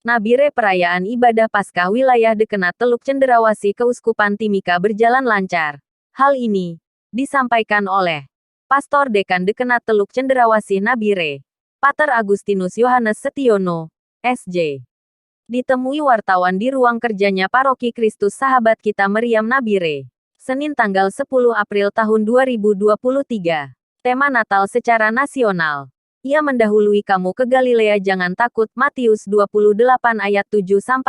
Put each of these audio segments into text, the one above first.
Nabire perayaan ibadah Paskah wilayah Dekenat Teluk Cenderawasih Keuskupan Timika berjalan lancar. Hal ini disampaikan oleh Pastor Dekan Dekenat Teluk Cenderawasih Nabire, Pater Agustinus Yohanes Setiono, SJ. Ditemui wartawan di ruang kerjanya Paroki Kristus Sahabat Kita Meriam Nabire, Senin tanggal 10 April tahun 2023. Tema Natal secara nasional. Ia mendahului kamu ke Galilea, jangan takut, Matius 28 ayat 7-10.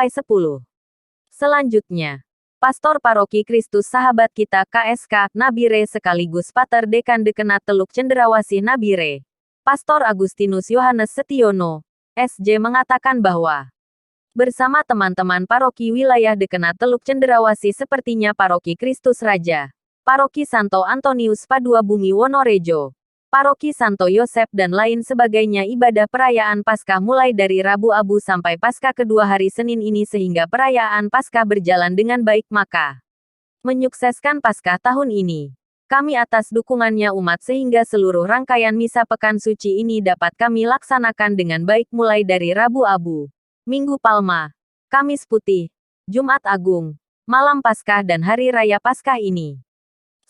Selanjutnya, Pastor Paroki Kristus Sahabat Kita KSK Nabire sekaligus Pater Dekan Dekenat Teluk Cenderawasih Nabire, Pastor Agustinus Yohanes Setiono, SJ mengatakan bahwa bersama teman-teman paroki wilayah Dekenat Teluk Cenderawasih sepertinya Paroki Kristus Raja, Paroki Santo Antonius Padua Bumi Wonorejo, Paroki Santo Yosep dan lain sebagainya, ibadah perayaan Paskah mulai dari Rabu Abu sampai Paskah kedua hari Senin ini sehingga perayaan Paskah berjalan dengan baik, maka menyukseskan Paskah tahun ini. Kami atas dukungannya umat sehingga seluruh rangkaian misa Pekan Suci ini dapat kami laksanakan dengan baik mulai dari Rabu Abu, Minggu Palma, Kamis Putih, Jumat Agung, Malam Paskah dan Hari Raya Paskah ini.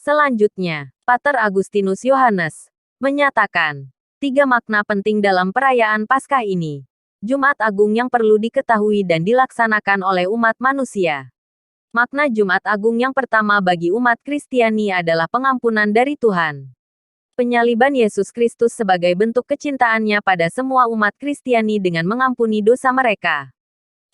Selanjutnya, Pater Agustinus Yohanes menyatakan 3 makna penting dalam perayaan Paskah ini. Jumat Agung yang perlu diketahui dan dilaksanakan oleh umat manusia. Makna Jumat Agung yang pertama bagi umat Kristiani adalah pengampunan dari Tuhan. Penyaliban Yesus Kristus sebagai bentuk kecintaannya pada semua umat Kristiani dengan mengampuni dosa mereka.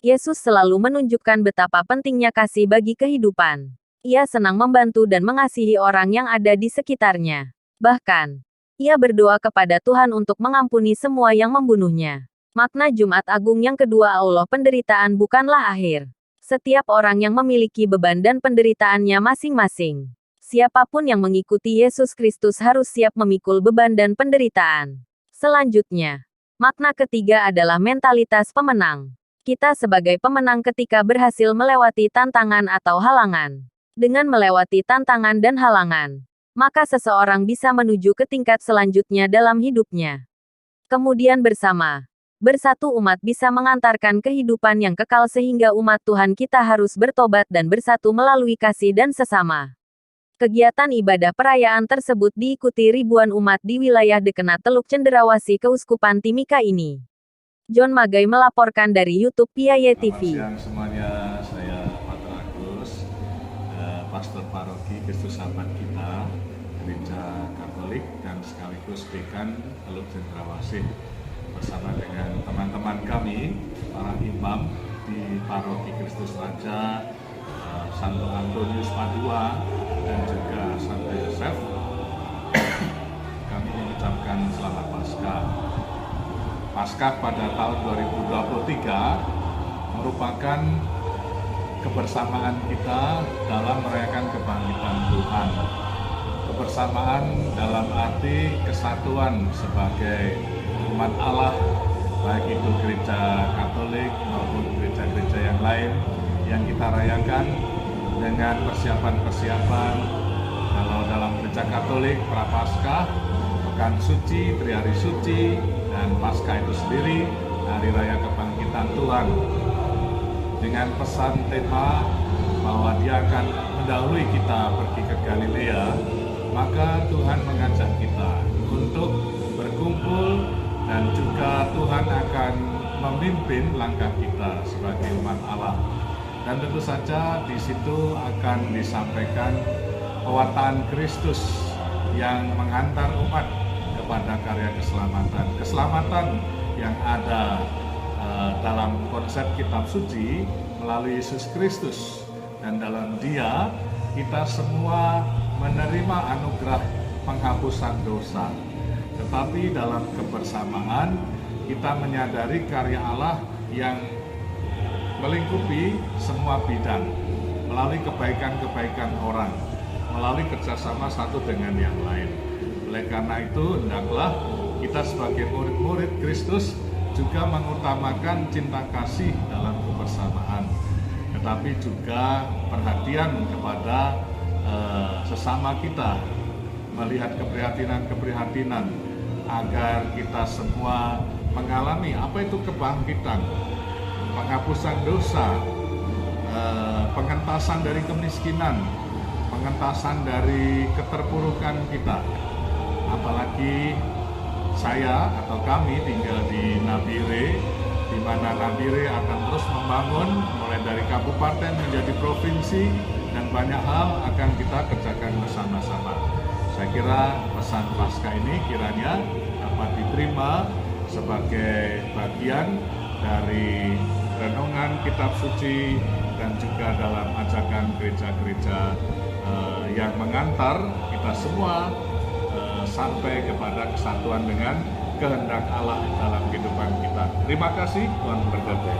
Yesus selalu menunjukkan betapa pentingnya kasih bagi kehidupan. Ia senang membantu dan mengasihi orang yang ada di sekitarnya. Bahkan, ia berdoa kepada Tuhan untuk mengampuni semua yang membunuhnya. Makna Jumat Agung yang kedua, Allah penderitaan bukanlah akhir. Setiap orang yang memiliki beban dan penderitaannya masing-masing. Siapapun yang mengikuti Yesus Kristus harus siap memikul beban dan penderitaan. Selanjutnya, makna ketiga adalah mentalitas pemenang. Kita sebagai pemenang ketika berhasil melewati tantangan atau halangan. Dengan melewati tantangan dan halangan, maka seseorang bisa menuju ke tingkat selanjutnya dalam hidupnya. Kemudian bersatu umat bisa mengantarkan kehidupan yang kekal sehingga umat Tuhan kita harus bertobat dan bersatu melalui kasih dan sesama. Kegiatan ibadah perayaan tersebut diikuti ribuan umat di wilayah Dekenat Teluk Cenderawasih Keuskupan Timika ini. John Magai melaporkan dari YouTube PIAY TV. Selamat siang semuanya, saya Pater Agus, Pastor Paroki Kristus Sahabat Kita, Gereja Katolik dan sekaligus Dekan Teluk Cenderawasih, bersama dengan teman-teman kami, para imam di Paroki Kristus Raja, Santo Antonius Padua dan juga Santo Yosef. Kami mengucapkan selamat Paskah. Paskah pada tahun 2023 merupakan kebersamaan kita dalam merayakan kebangkitan Tuhan. Kebersamaan dalam arti kesatuan sebagai umat Allah, baik itu gereja Katolik maupun gereja-gereja yang lain yang kita rayakan dengan persiapan-persiapan. Kalau dalam gereja Katolik, Prapaskah, Pekan Suci, Trihari Suci, dan Paskah itu sendiri, Hari Raya Kebangkitan Tuhan. Dengan pesan tema bahwa Dia akan mendahului kita pergi ke Galilea, maka Tuhan mengajak kita untuk berkumpul dan juga Tuhan akan memimpin langkah kita sebagai umat Allah. Dan tentu saja di situ akan disampaikan pewartaan Kristus yang menghantar umat kepada karya keselamatan. Keselamatan yang ada dalam konsep kitab suci melalui Yesus Kristus, dan dalam Dia kita semua menerima anugerah penghapusan dosa. Tetapi dalam kebersamaan kita menyadari karya Allah yang melingkupi semua bidang melalui kebaikan-kebaikan orang, melalui kerjasama satu dengan yang lain. Oleh karena itu, hendaklah kita sebagai murid-murid Kristus juga mengutamakan cinta kasih dalam kebersamaan, tetapi juga perhatian kepada sesama kita, melihat keprihatinan-keprihatinan agar kita semua mengalami apa itu kebangkitan, penghapusan dosa, pengentasan dari kemiskinan, pengentasan dari keterpurukan kita. Apalagi saya atau kami tinggal di Nabire, di mana Nabire akan terus membangun mulai dari kabupaten menjadi provinsi, dan banyak hal akan kita kerjakan bersama-sama. Saya kira pesan Paskah ini kiranya dapat diterima sebagai bagian dari renungan kitab suci dan juga dalam ajakan gereja-gereja yang mengantar kita semua sampai kepada kesatuan dengan kehendak Allah dalam kehidupan kita. Terima kasih, Tuhan memberkati.